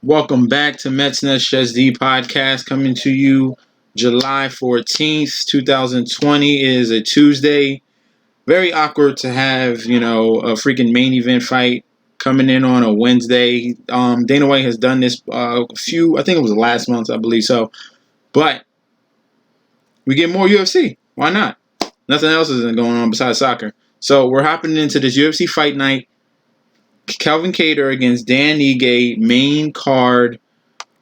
Welcome back to Mets Nest SD podcast, coming to you July 14th, 2020 is a Tuesday. Very awkward to have, a freaking main event fight coming in on a Wednesday. Dana White has done this I think it was last month, I believe so. But we get more UFC. Why not? Nothing else isn't going on besides soccer. So we're hopping into this UFC fight night. Kelvin Kattar against Dan Ige, main card.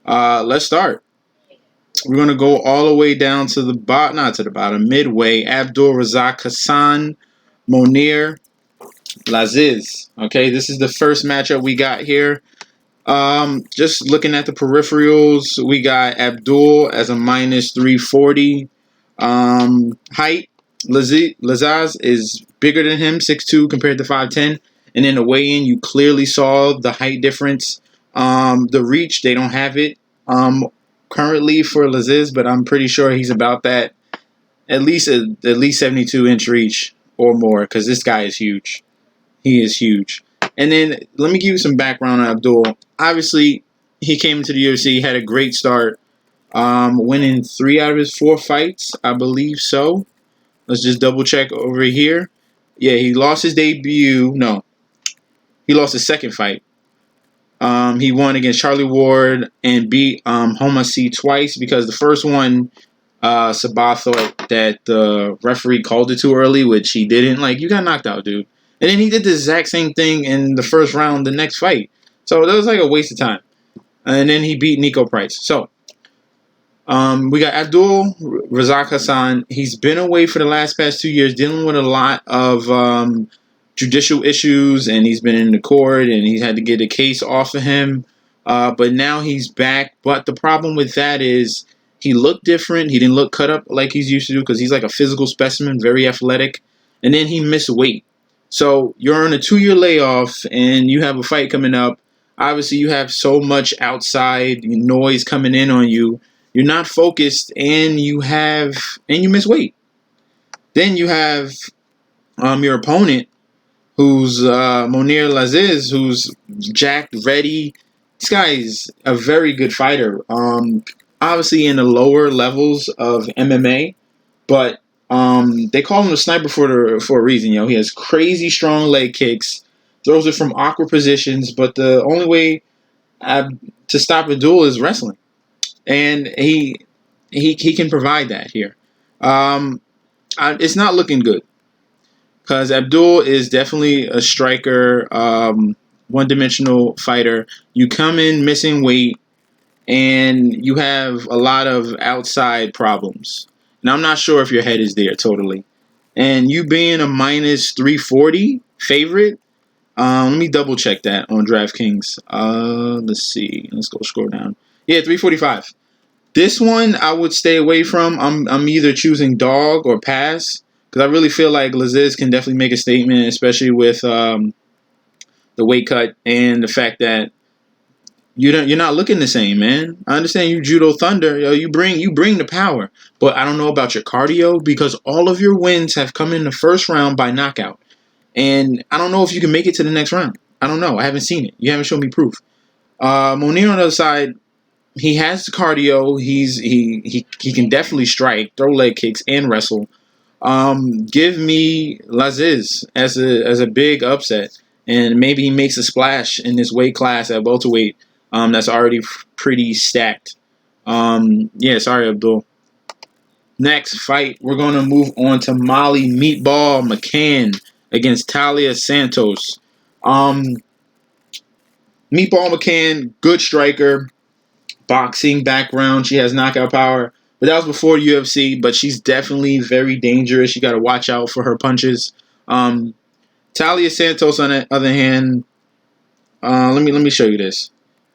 Let's start. We're going to go all the way down to the bottom, not to the bottom, midway. Abdul Razak Hassan, Monir Laziz. Okay, this is the first matchup we got here. Just looking at the peripherals, we got Abdul as a minus 340. Height, Laziz is bigger than him, 6'2" compared to 5'10". And in the weigh-in, you clearly saw the height difference. The reach, they don't have it currently for Laziz, but I'm pretty sure he's about that, at least 72-inch reach or more, because this guy is huge. He is huge. And then let me give you some background on Abdul. Obviously, he came into the UFC, had a great start, winning 3 out of his 4 fights, I believe so. Let's just double check over here. Yeah, he lost his debut. No. He lost his second fight. He won against Charlie Ward and beat Homasi twice because the first one, Sabah thought that the referee called it too early, which he didn't. Like, you got knocked out, dude. And then he did the exact same thing in the first round, the next fight. So that was like a waste of time. And then he beat Nico Price. So we got Abdul Razak Hassan. He's been away for the past 2 years, dealing with a lot of judicial issues, and he's been in the court, and he's had to get a case off of him. But now he's back. But the problem with that is he looked different. He didn't look cut up like he's used to do because he's like a physical specimen, very athletic. And then he missed weight. So you're on a 2-year layoff, and you have a fight coming up. Obviously, you have so much outside noise coming in on you. You're not focused, and you miss weight. Then you have your opponent, who's Monir Laziz, who's jacked, ready. This guy is a very good fighter. Obviously in the lower levels of MMA, but they call him a sniper for a reason. He has crazy strong leg kicks, throws it from awkward positions, but the only way to stop Abdul is wrestling, and he can provide that here. It's not looking good. Because Abdul is definitely a striker, one-dimensional fighter. You come in missing weight, and you have a lot of outside problems. And I'm not sure if your head is there totally. And you being a minus 340 favorite, let me double-check that on DraftKings. Let's see. Let's go scroll down. Yeah, 345. This one I would stay away from. I'm either choosing dog or pass. Because I really feel like Laziz can definitely make a statement, especially with the weight cut and the fact that you're not looking the same, man. I understand you judo thunder, you bring the power, but I don't know about your cardio because all of your wins have come in the first round by knockout, and I don't know if you can make it to the next round. I don't know. I haven't seen it. You haven't shown me proof. Monir on the other side, he has the cardio. He can definitely strike, throw leg kicks, and wrestle. Give me Laziz as a big upset, and maybe he makes a splash in this weight class at welterweight. That's already pretty stacked. Sorry, Abdul. Next fight, we're going to move on to Molly Meatball McCann against Talia Santos. Meatball McCann, good striker, boxing background. She has knockout power. But that was before the UFC, but she's definitely very dangerous. You got to watch out for her punches. Talia Santos, on the other hand, let me show you this.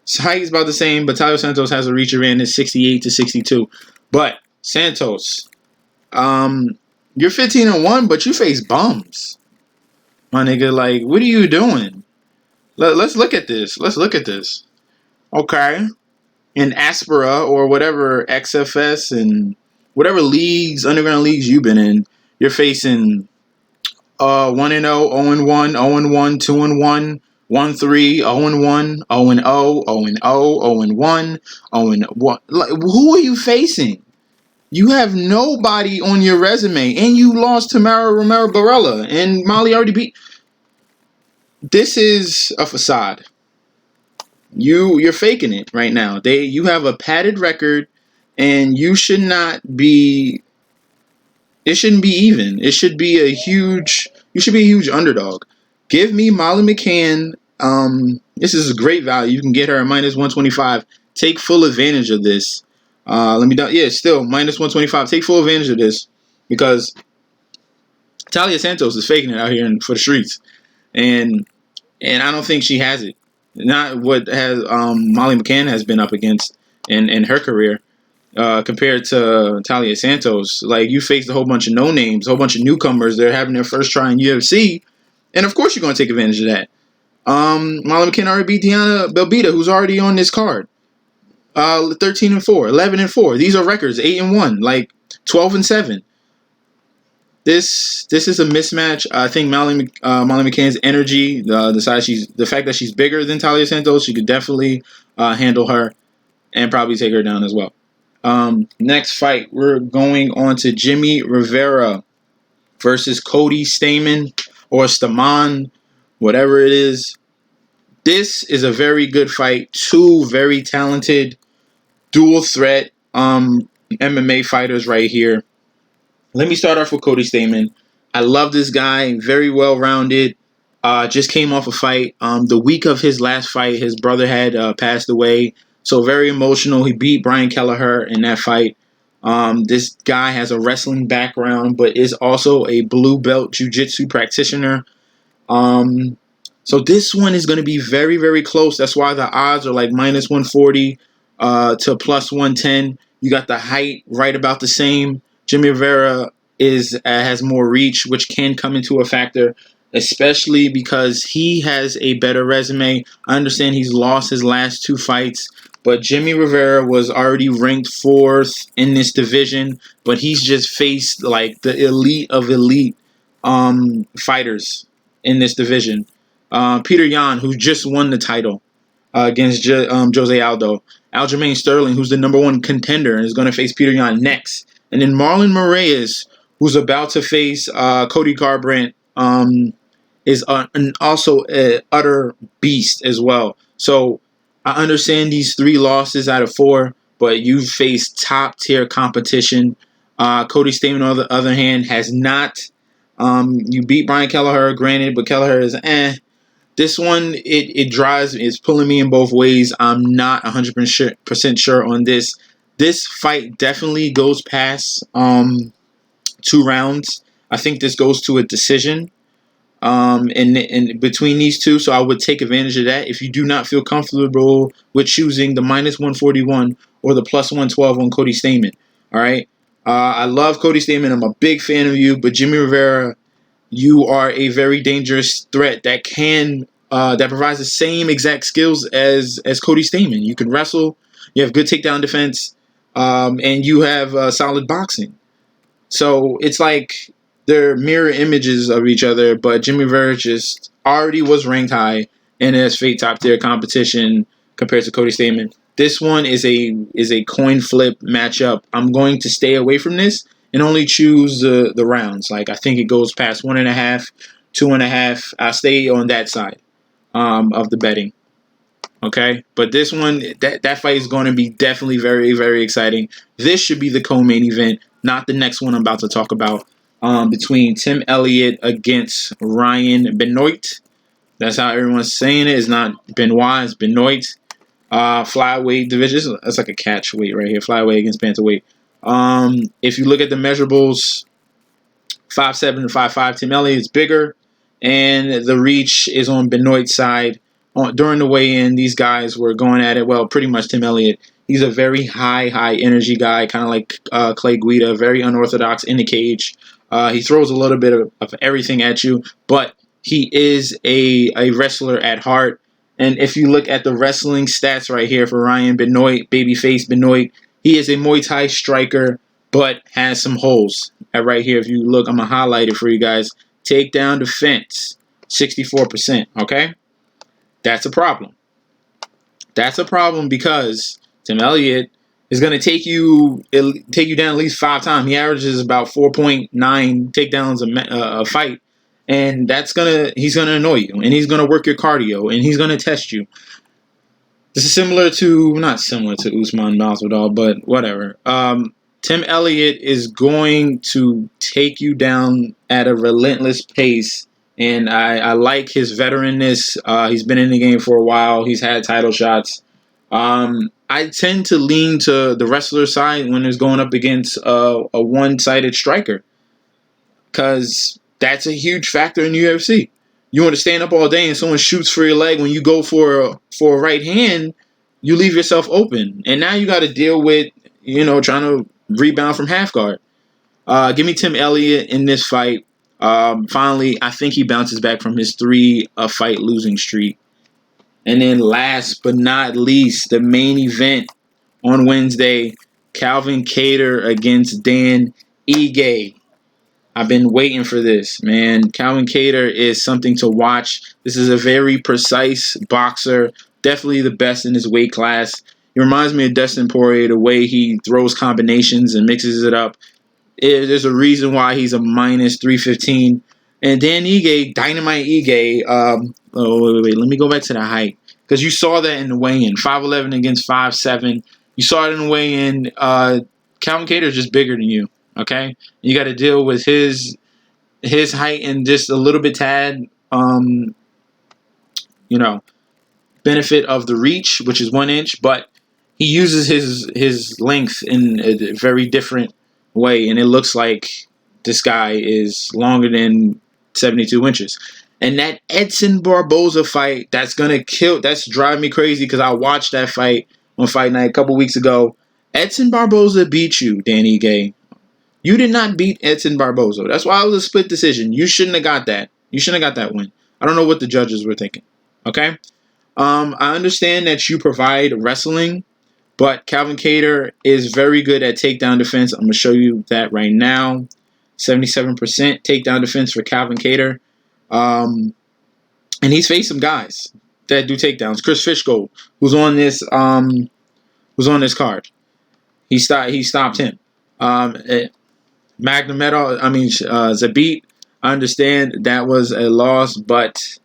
His height is about the same, but Talia Santos has a reach advantage 68 to 62. But Santos, you're 15-1, but you face bums, my nigga. Like, what are you doing? Let's look at this. Okay. In Aspera or whatever XFS and whatever leagues, underground leagues you've been in, you're facing 1-0, 0-1, 0-1, 2-1, 1-3, 0-1, 0-0, 0-0, 0-1, 0-1. Like, who are you facing? You have nobody on your resume, and you lost to Mara Romero Barella, and Molly already beat. This is a facade. You're faking it right now. You have a padded record, and you should not be. It shouldn't be even. It should be a huge. You should be a huge underdog. Give me Molly McCann. This is a great value. You can get her at -125. Take full advantage of this. Let me down. Yeah, still -125. Take full advantage of this because Talia Santos is faking it out here for the streets, and I don't think she has it. Not what has Molly McCann has been up against in her career. Compared to Talia Santos, like you faced a whole bunch of no names, a whole bunch of newcomers. They're having their first try in UFC, and of course you're going to take advantage of that. Molly McCann already beat Diana Belbita, who's already on this card. 13-4, 11-4. These are records. 8-1, like 12-7. This is a mismatch. I think Molly McCann's energy, the fact that she's bigger than Talia Santos, she could definitely handle her and probably take her down as well. Next fight, we're going on to Jimmy Rivera versus Cody Stamann or Stamann, whatever it is. This is a very good fight. Two very talented dual threat MMA fighters right here. Let me start off with Cody Stamann. I love this guy. Very well-rounded. Just came off a fight. The week of his last fight, his brother had passed away. So very emotional. He beat Brian Kelleher in that fight. This guy has a wrestling background, but is also a blue belt jiu-jitsu practitioner. So this one is going to be very, very close. That's why the odds are like -140 to +110. You got the height right about the same. Jimmy Rivera has more reach, which can come into a factor, especially because he has a better resume. I understand he's lost his last two fights, but Jimmy Rivera was already ranked 4th in this division, but he's just faced like the elite of elite fighters in this division. Peter Yan, who just won the title against Jose Aldo. Aljamain Sterling, who's the #1 contender and is going to face Peter Yan next. And then Marlon Moraes, who's about to face Cody Garbrandt, is also an utter beast as well. So I understand these 3 losses out of 4, but you've faced top-tier competition. Cody Stamann, on the other hand, has not. You beat Brian Kelleher, granted, but Kelleher is This one, it's pulling me in both ways. I'm not 100% sure on this. This fight definitely goes past 2 rounds. I think this goes to a decision in between these two, so I would take advantage of that. If you do not feel comfortable with choosing the -141 or the +112 on Cody Stamann, all right? I love Cody Stamann. I'm a big fan of you, but Jimmy Rivera, you are a very dangerous threat that provides the same exact skills as Cody Stamann. You can wrestle, you have good takedown defense, and you have solid boxing. So it's like they're mirror images of each other, but Jimmy Rivera just already was ranked high and has faced top tier competition compared to Cody Stamann. This one is a coin flip matchup. I'm going to stay away from this and only choose the rounds. Like I think it goes past 1.5, 2.5. I'll stay on that side of the betting. Okay, but this one, that fight is going to be definitely very, very exciting. This should be the co-main event, not the next one I'm about to talk about, between Tim Elliott against Ryan Benoit. That's how everyone's saying it. It's not Benoit, it's Benoit. Flyweight division. That's like a catch weight right here. Flyweight against bantamweight. If you look at the measurables, 5'7" and 5'5", Tim Elliott is bigger, and the reach is on Benoit's side. During the weigh-in, these guys were going at it. Well, pretty much Tim Elliott. He's a very high energy guy, kind of like Clay Guida, very unorthodox in the cage. He throws a little bit of everything at you, but he is a wrestler at heart. And if you look at the wrestling stats right here for Ryan Benoit, babyface Benoit, he is a Muay Thai striker, but has some holes. Right here, if you look, I'm going to highlight it for you guys. Takedown defense, 64%, okay? That's a problem. That's a problem because Tim Elliott is going to take you down at least 5 times. He averages about 4.9 takedowns a fight, and he's gonna annoy you, and he's gonna work your cardio, and he's gonna test you. This is not similar to Usman Masvidal, but whatever. Tim Elliott is going to take you down at a relentless pace, and I like his veteranness. He's been in the game for a while. He's had title shots. I tend to lean to the wrestler side when it's going up against a one-sided striker, because that's a huge factor in the UFC. You want to stand up all day and someone shoots for your leg when you go for a right hand, you leave yourself open. And now you got to deal with, trying to rebound from half guard. Give me Tim Elliott in this fight. Finally, I think he bounces back from his 3-fight losing streak. And then last but not least, the main event on Wednesday, Calvin Kattar against Dan Ige. I've been waiting for this, man. Calvin Kattar is something to watch. This is a very precise boxer, definitely the best in his weight class. He reminds me of Dustin Poirier, the way he throws combinations and mixes it up. There's a reason why he's a minus 315. And Dan Ige, Dynamite Ige, wait. Let me go back to the height. Because you saw that in the weigh-in. 5'11 against 5'7. You saw it in the weigh-in. Calvin Kattar is just bigger than you. Okay? You got to deal with his height and just a little bit benefit of the reach, which is 1 inch, but he uses his length in a very different way, and it looks like this guy is longer than 72 inches. And that Edson Barboza fight, that's driving me crazy because I watched that fight on Fight Night a couple weeks ago. Edson Barboza beat you, Danny Gay. You did not beat Edson Barboza. That's why it was a split decision. You shouldn't have got that. You shouldn't have got that win. I don't know what the judges were thinking. Okay? I understand that you provide wrestling, but Calvin Kattar is very good at takedown defense. I'm going to show you that right now. 77% takedown defense for Calvin Kattar. And he's faced some guys that do takedowns. Chris Fishgold, who's on this card. He stopped him. Zabit, I understand that was a loss, but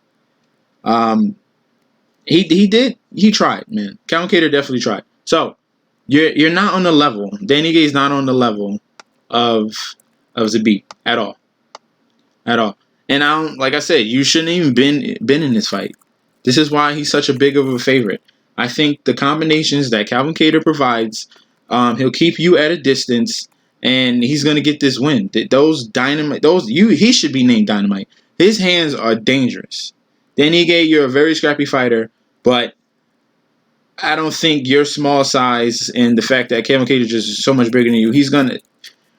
he tried, man. Calvin Kattar definitely tried. So you're not on the level. Danny Gay is not on the level of Zabit at all. And like I said, you shouldn't even been in this fight. This is why he's such a big of a favorite. I think the combinations that Calvin Kattar provides, he'll keep you at a distance, and he's gonna get this win. He should be named Dynamite. His hands are dangerous. Danny Gay, you're a very scrappy fighter, but I don't think your small size and the fact that Calvin Kattar is just so much bigger than you,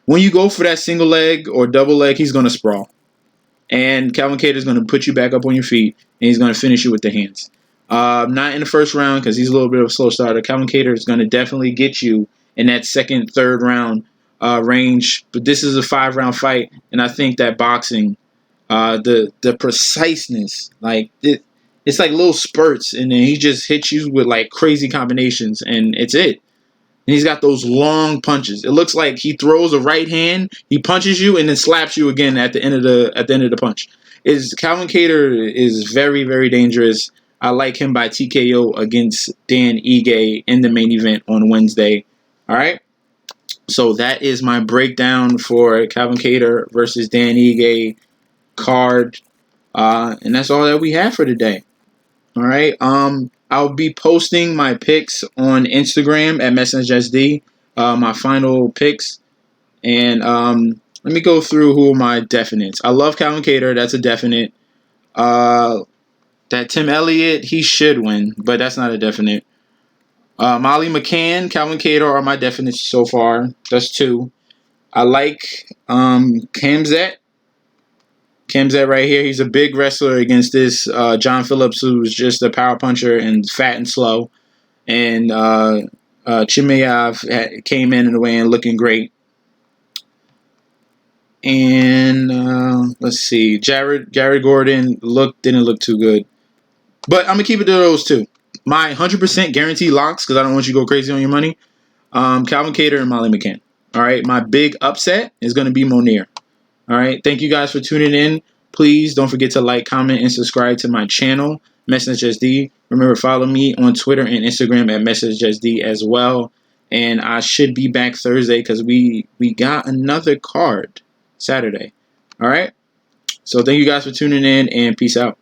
when you go for that single leg or double leg, he's gonna sprawl. And Calvin Kattar is going to put you back up on your feet, and he's going to finish you with the hands. Not in the first round because he's a little bit of a slow starter. Calvin Kattar is going to definitely get you in that second, third round range. But this is a 5-round fight, and I think that boxing, the preciseness, it's like little spurts, and then he just hits you with like crazy combinations, and it's it. And he's got those long punches. It looks like he throws a right hand, he punches you, and then slaps you again at the end of the punch. Calvin Kattar is very, very dangerous. I like him by TKO against Dan Ige in the main event on Wednesday. All right. So that is my breakdown for Calvin Kattar versus Dan Ige card, and that's all that we have for today. All right. I'll be posting my picks on Instagram at MessageSD, my final picks. And let me go through who are my definites. I love Calvin Kattar. That's a definite. That Tim Elliott, he should win, but that's not a definite. Molly McCann, Calvin Kattar are my definites so far. That's 2. I like Khamzat. Khamzat right here, he's a big wrestler against this John Phillips, who's just a power puncher and fat and slow. And Chimaev came in the way and looking great. And let's see, Jared Gordon didn't look too good. But I'm gonna keep it to those two. My 100% guaranteed locks, because I don't want you to go crazy on your money. Calvin Kattar and Molly McCann. All right. My big upset is gonna be Monier. All right. Thank you guys for tuning in. Please don't forget to like, comment, and subscribe to my channel, MessageSD. Remember, follow me on Twitter and Instagram at MessageSD as well. And I should be back Thursday because we got another card Saturday. All right. So thank you guys for tuning in, and peace out.